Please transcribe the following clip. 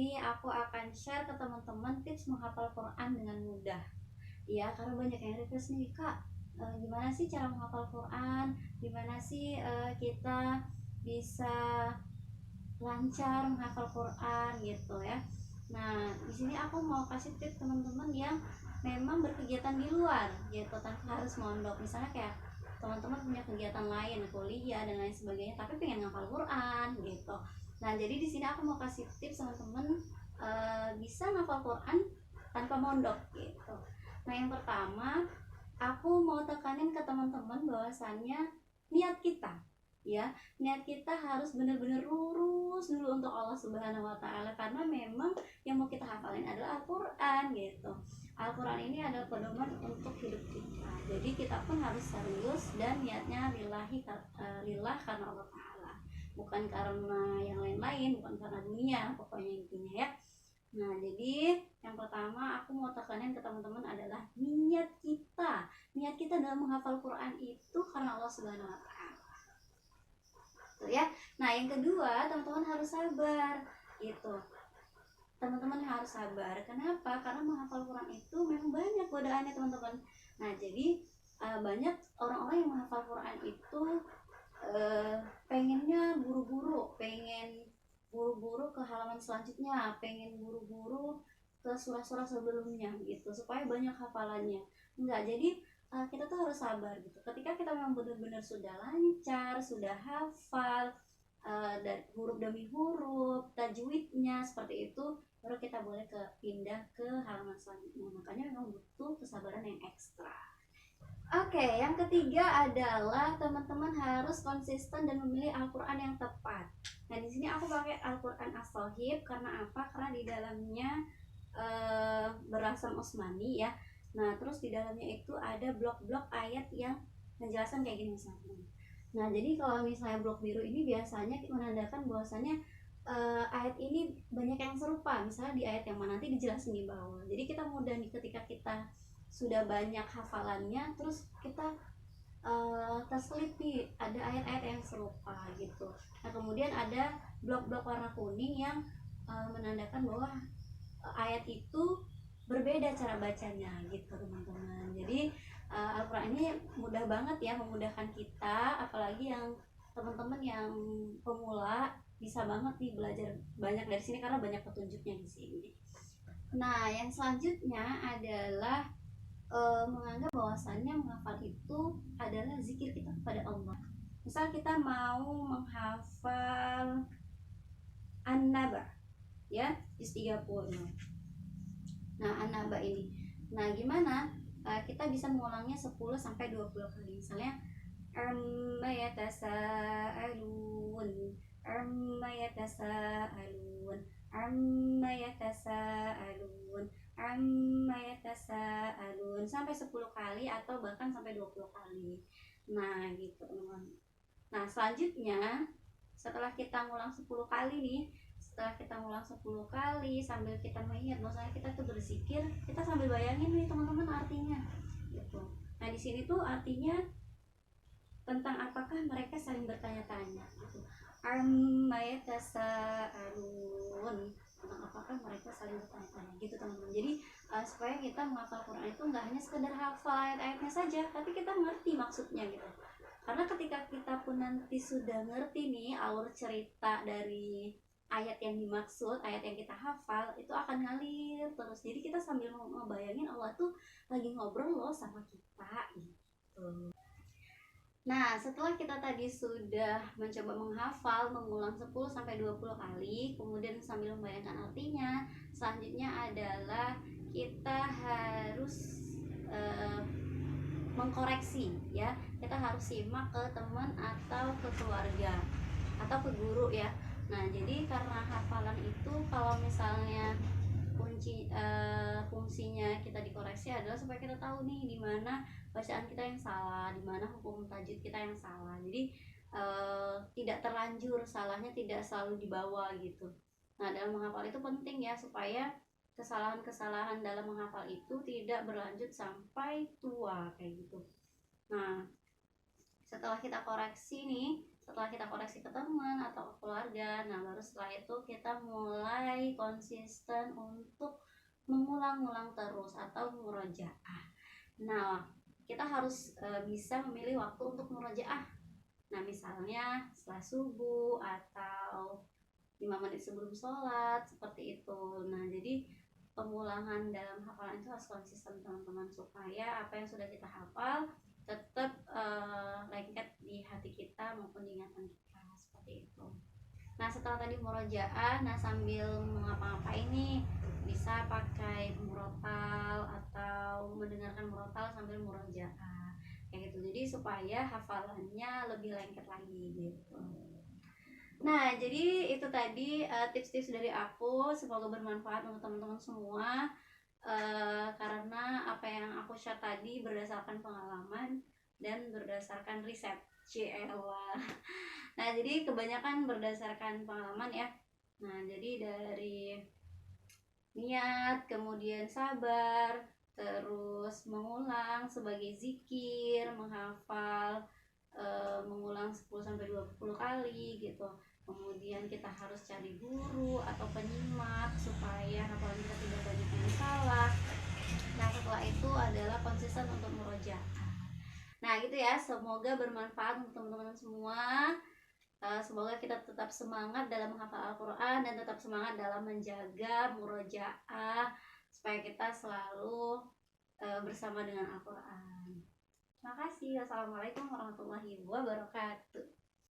sini aku akan share ke teman-teman tips menghafal Quran dengan mudah. Ya, karena banyak yang request nih, Kak, gimana sih cara menghafal Quran? Gimana sih kita bisa lancar menghafal Quran gitu ya. Nah, di sini aku mau kasih tips teman-teman yang memang berkegiatan di luar gitu tanpa harus mondok. Misalnya kayak teman-teman punya kegiatan lain, kuliah dan lain sebagainya, tapi pengen ngafal Quran gitu. Nah, jadi di sini aku mau kasih tips teman-teman bisa ngafal Quran tanpa mondok gitu. Nah, yang pertama aku mau tekanin ke teman-teman bahwasannya niat kita, ya, niat kita harus benar-benar lurus dulu untuk Allah Subhanahu wa taala, karena memang yang mau kita hafalin adalah Al-Qur'an gitu. Al-Qur'an ini adalah pedoman untuk hidup kita. Jadi kita pun harus serius dan niatnya lillah karena Allah taala. Bukan karena yang lain-lain, bukan karena dunia, pokoknya intinya ya. Nah, jadi yang pertama aku mau tekanin ke teman-teman adalah niat kita. Niat kita dalam menghafal Quran itu karena Allah Subhanahu wa taala. Tuh ya. Nah, yang kedua, teman-teman harus sabar gitu. Teman-teman harus sabar. Kenapa? Karena menghafal Quran itu memang banyak godaannya, teman-teman. Nah, jadi banyak orang-orang yang menghafal Quran itu pengennya pengen buru-buru ke halaman selanjutnya, pengen buru-buru ke surah-surah sebelumnya gitu supaya banyak hafalannya. Enggak, jadi kita tuh harus sabar gitu. Ketika kita memang benar-benar sudah lancar, sudah hafal dari huruf demi huruf, tajwidnya seperti itu, baru kita boleh pindah ke halaman selanjutnya. Makanya memang butuh kesabaran yang ekstra. Oke, yang ketiga adalah teman-teman harus konsisten dan memilih Al-Quran yang tepat. Nah, di sini aku pakai Al-Quran As-Sohib karena apa? Karena di dalamnya berasam Utsmani ya. Nah, terus di dalamnya itu ada blok-blok ayat yang menjelaskan kayak gini misalnya. Nah, jadi kalau misalnya blok biru ini biasanya menandakan bahwasanya ayat ini banyak yang serupa. Misalnya di ayat yang mana nanti dijelasin di bawah. Jadi kita mudah nih ketika kita sudah banyak hafalannya, terus kita terselip nih ada ayat-ayat yang serupa gitu. Nah, kemudian ada blok-blok warna kuning yang menandakan bahwa ayat itu berbeda cara bacanya gitu, teman-teman. Jadi Al-Quran ini mudah banget ya, memudahkan kita, apalagi yang teman-teman yang pemula bisa banget nih belajar banyak dari sini karena banyak petunjuknya di sini. Nah, yang selanjutnya adalah menganggap bahwasannya menghafal itu adalah zikir kita kepada Allah. Misal kita mau menghafal An-Naba ya, juz 30. Nah, An-Naba ini. Nah, gimana? Kita bisa mengulangnya 10 sampai 20 kali. Misalnya amma yatasaalun, amma yatasaalun, amma yatasaalun, amma yatasaalun, sampai 10 kali atau bahkan sampai 20 kali. Nah, gitu teman-teman. Nah, selanjutnya setelah kita ngulang 10 kali nih, setelah kita ngulang 10 kali sambil kita mengingat bahwasanya kita tuh berzikir, kita sambil bayangin nih teman-teman artinya gitu. Nah, di sini tuh artinya tentang apakah mereka saling bertanya-tanya gitu. Amma yatasaalun, tentang apakah mereka saling bertanya-tanya gitu, teman-teman. Jadi supaya kita menghafal Quran itu nggak hanya sekedar hafal ayat-ayatnya saja, tapi kita ngerti maksudnya gitu. Karena ketika kita pun nanti sudah ngerti nih alur cerita dari ayat yang dimaksud, ayat yang kita hafal itu akan ngalir terus. Jadi kita sambil ngebayangin Allah tuh lagi ngobrol loh sama kita gitu. Nah, setelah kita tadi sudah mencoba menghafal, mengulang 10 sampai 20 kali, kemudian sambil membayangkan artinya, selanjutnya adalah kita harus mengkoreksi ya. Kita harus simak ke teman atau ke keluarga atau ke guru ya. Nah, jadi karena hafalan itu kalau misalnya fungsinya kita dikoreksi adalah supaya kita tahu nih di mana bacaan kita yang salah, di mana hukum tajwid kita yang salah. Jadi tidak terlanjur salahnya, tidak selalu dibawa gitu. Nah, dalam menghafal itu penting ya supaya kesalahan-kesalahan dalam menghafal itu tidak berlanjut sampai tua kayak gitu. Nah, setelah kita koreksi nih, setelah kita koreksi ke teman atau ke keluarga, nah baru setelah itu kita mulai konsisten untuk mengulang-ulang terus atau murojaah. Nah, kita harus bisa memilih waktu untuk murojaah. Nah, misalnya setelah subuh atau 5 menit sebelum sholat, seperti itu. Nah, jadi pengulangan dalam hafalan itu harus konsisten teman-teman, supaya apa yang sudah kita hafal tetap lengket di hati kita maupun di ingatan kita, seperti itu. Nah, setelah tadi murojaah, nah sambil mengapa-ngapain nih, bisa pakai murotal atau mendengarkan murotal sambil murojaah kayak gitu, jadi supaya hafalannya lebih lengket lagi gitu. Nah, jadi itu tadi tips-tips dari aku, semoga bermanfaat untuk teman-teman semua. Karena apa yang aku share tadi berdasarkan pengalaman dan berdasarkan riset. Ciewa. Nah, jadi kebanyakan berdasarkan pengalaman ya. Nah, jadi dari niat, kemudian sabar, terus mengulang sebagai zikir, menghafal, mengulang 10 sampai 20 kali gitu. Kemudian kita harus cari guru atau penyimak supaya hafalan kita tidak banyak yang salah. Nah, setelah itu adalah konsisten untuk murojaah. Nah, gitu ya. Semoga bermanfaat untuk teman-teman semua. Semoga kita tetap semangat dalam menghafal Al-Quran dan tetap semangat dalam menjaga murojaah supaya kita selalu bersama dengan Al-Quran. Terima kasih. Wassalamualaikum warahmatullahi wabarakatuh.